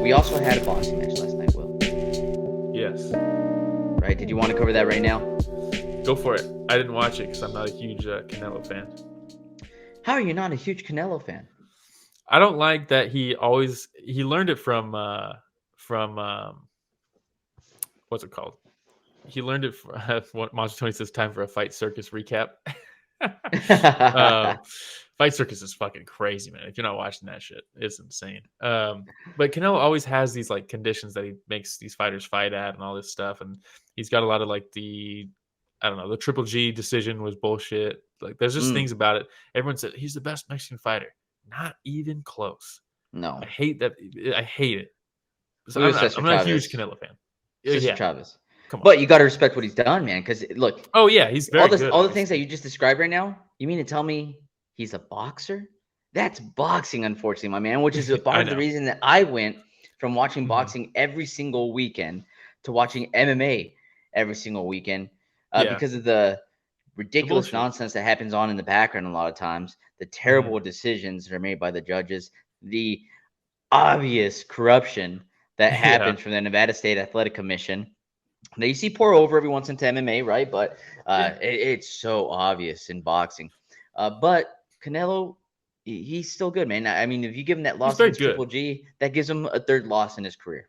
We also had a boxing match last night, Will. Yes. Right? Did you want to cover that right now? Go for it. I didn't watch it because I'm not a huge Canelo fan. How are you not a huge Canelo fan? I don't like that he learned it from what's it called? He learned it from what Monster Tony says. Time for a Fight Circus recap. Fight Circus is fucking crazy, man. If you're not watching that shit, it's insane. But Canelo always has these like conditions that he makes these fighters fight at and all this stuff, and he's got a lot of like the Triple G decision was bullshit. Like there's just things about it. Everyone said he's the best Mexican fighter. Not even close. No. I hate that. I hate it. So Who is I'm Cesar not a Chavez? huge Canelo fan. Cesar Yeah, Chavez. come on. But you got to respect what he's done, man. Because look, Oh yeah, he's very good. all the things that you just described right now. You mean to tell me he's a boxer? That's boxing, unfortunately, my man. Which is a part of the reason that I went from watching boxing every single weekend to watching MMA every single weekend, because of the ridiculous nonsense that happens on in the background a lot of times, the terrible decisions that are made by the judges, the obvious corruption that happens from the Nevada State Athletic Commission. Now you see pour over every once into MMA, right? But it's so obvious in boxing. But Canelo, he's still good, man. I mean, if you give him that loss against Triple G, that gives him a third loss in his career.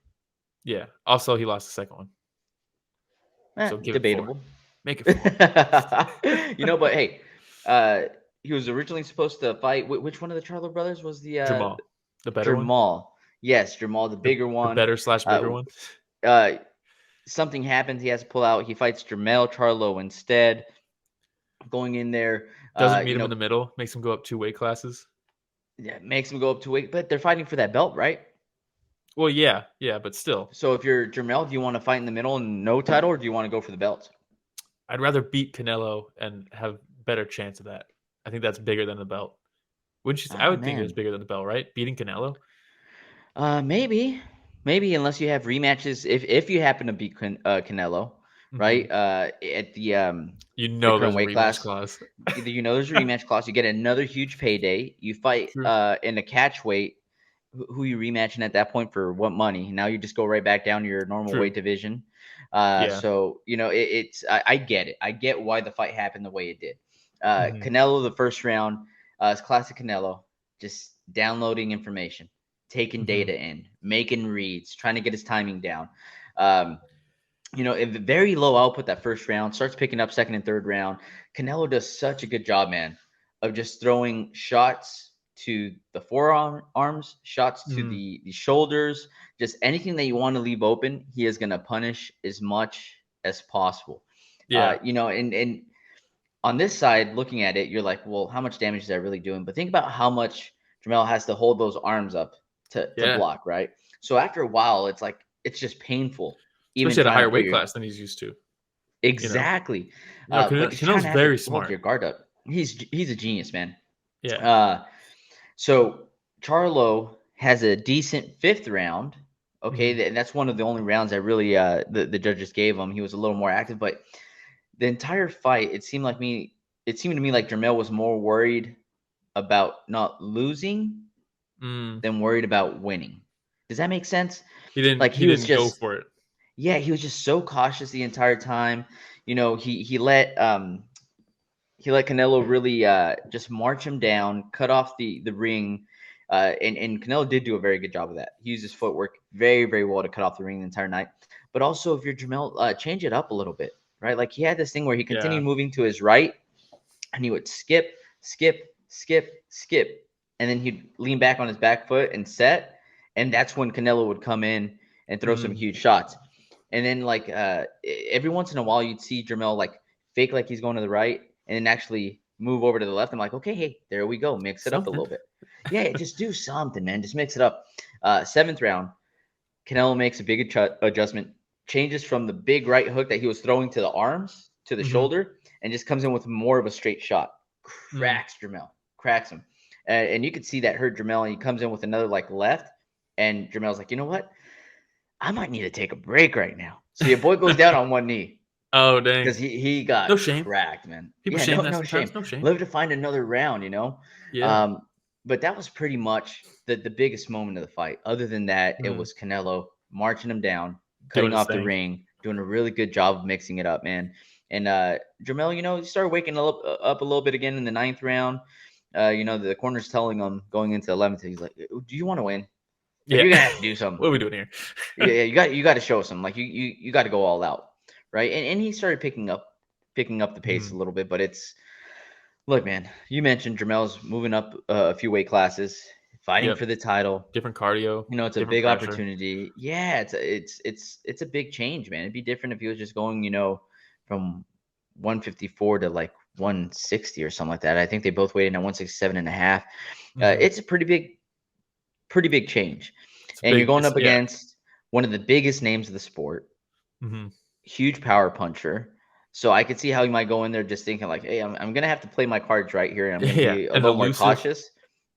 Yeah. Also, he lost the second one. So debatable. Make it 4. But hey, he was originally supposed to fight. Which one of the Charlo brothers was the Jermell, the better one? Jermell. Yes, Jermell, the bigger one. The better/bigger one. Something happens. He has to pull out. He fights Jermell Charlo instead. Going in there. Doesn't meet him in the middle. Makes him go up 2 weight classes. Yeah, makes him go up 2 weight. But they're fighting for that belt, right? Well, yeah, but still. So if you're Jermell, do you want to fight in the middle and no title, or do you want to go for the belt? I'd rather beat Canelo and have better chance of that. I think that's bigger than the belt. Wouldn't you? I would think it's bigger than the belt, right? Beating Canelo. Maybe, unless you have rematches. If you happen to beat Canelo, right? At the the there's weight class. There's a rematch clause. You get another huge payday. You fight in a catch weight. Who you rematching at that point for what money? Now you just go right back down to your normal weight division. So it's I get it. I get why the fight happened the way it did. Canelo, the first round, it's classic Canelo, just downloading information, taking data in, making reads, trying to get his timing down. Very low output that first round, starts picking up second and third round. Canelo does such a good job, man, of just throwing shots to the forearms, shots to the shoulders, just anything that you want to leave open, he is going to punish as much as possible. Yeah. And on this side, looking at it, you're like, well, how much damage is that really doing? But think about how much Jermell has to hold those arms up to block, right? So after a while, it's just painful. Especially at a higher weight class than he's used to. Exactly. Canelo's very smart. Hold your guard up. He's a genius, man. Yeah. So Charlo has a decent fifth round. Okay, and that's one of the only rounds that really the judges gave him. He was a little more active, but the entire fight, it seemed to me like Jermell was more worried about not losing than worried about winning. Does that make sense? He didn't go for it. Yeah, he was just so cautious the entire time. He let Canelo really just march him down, cut off the ring. And Canelo did do a very good job of that. He used his footwork very, very well to cut off the ring the entire night. But also, if you're Jermell, change it up a little bit, right? Like he had this thing where he continued moving to his right, and he would skip, and then he'd lean back on his back foot and set. And that's when Canelo would come in and throw some huge shots. And then, every once in a while, you'd see Jermell, fake like he's going to the right, and then actually move over to the left. I'm like, okay, hey, there we go. Mix it up a little bit. Yeah, just do something, man. Just mix it up. Seventh round, Canelo makes a big adjustment, changes from the big right hook that he was throwing to the arms to the shoulder, and just comes in with more of a straight shot. Cracks Jermell. Cracks him. And you could see that hurt Jermell. And he comes in with another left, and Jermell's like, you know what? I might need to take a break right now. So your boy goes down on one knee. Oh, dang. Because he got cracked, man. People shame that no sometimes. shame. No shame. Live to find another round, Yeah. but that was pretty much the biggest moment of the fight. Other than that, it was Canelo marching him down, cutting Doing his off the thing. ring, doing a really good job of mixing it up, man. And Jermell, he started waking up a little bit again in the 9th round. The corner's telling him going into 11th, he's like, "Do you want to win? Like, Yeah. you're gonna have to do something. What are we doing here? Yeah, you got to show some. Like you got to go all out, right?" And he started picking up the pace a little bit. But look, man. You mentioned Jermell's moving up a few weight classes, fighting for the title. Different cardio. It's a big opportunity. Yeah, it's a big change, man. It'd be different if he was just going, from 154 to like 160 or something like that. I think they both weighed in at 167.5. It's a pretty big change. And you're going up against one of the biggest names of the sport, huge power puncher. So I could see how you might go in there just thinking like, hey, I'm going to have to play my cards right here. And I'm going to be a little more cautious.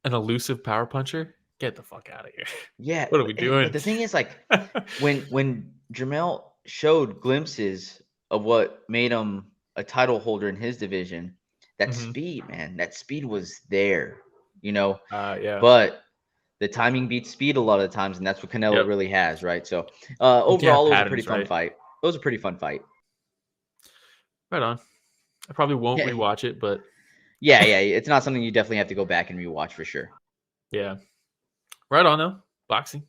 An elusive power puncher? Get the fuck out of here. Yeah. What are we doing? But the thing is, like, when Jermell showed glimpses of what made him a title holder in his division, that speed, man, that speed was there, Yeah. But the timing beats speed a lot of the times, and that's what Canelo really has, right? So overall, it was a pretty fun fight. It was a pretty fun fight. Right on. I probably won't rewatch it, but yeah, it's not something you definitely have to go back and rewatch for sure. Yeah. Right on though. Boxing.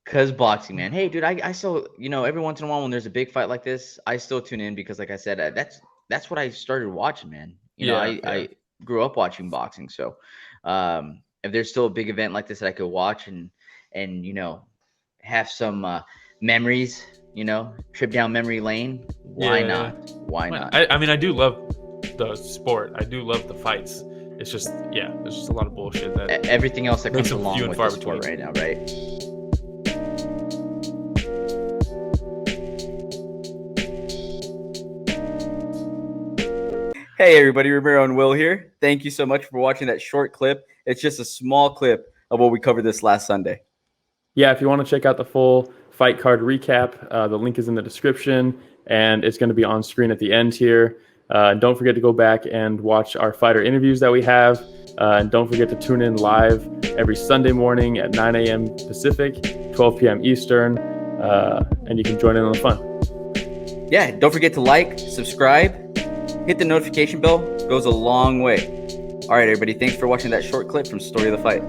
Cause boxing, man. Hey, dude, I still, every once in a while when there's a big fight like this, I still tune in because, like I said, that's what I started watching, man. I grew up watching boxing, so if there's still a big event like this that I could watch and have some memories, trip down memory lane, why not? Why not? I mean, I do love the sport. I do love the fights. It's just, there's just a lot of bullshit that everything else that comes along with the sport right now, right? Hey everybody, Romero and Will here. Thank you so much for watching that short clip. It's just a small clip of what we covered this last Sunday. Yeah, if you want to check out the full fight card recap, the link is in the description, and it's going to be on screen at the end here. Don't forget to go back and watch our fighter interviews that we have. And don't forget to tune in live every Sunday morning at 9 a.m. Pacific, 12 p.m. Eastern, and you can join in on the fun. Yeah, don't forget to like, subscribe, hit the notification bell. It goes a long way. All right, everybody, thanks for watching that short clip from Story of the Fight.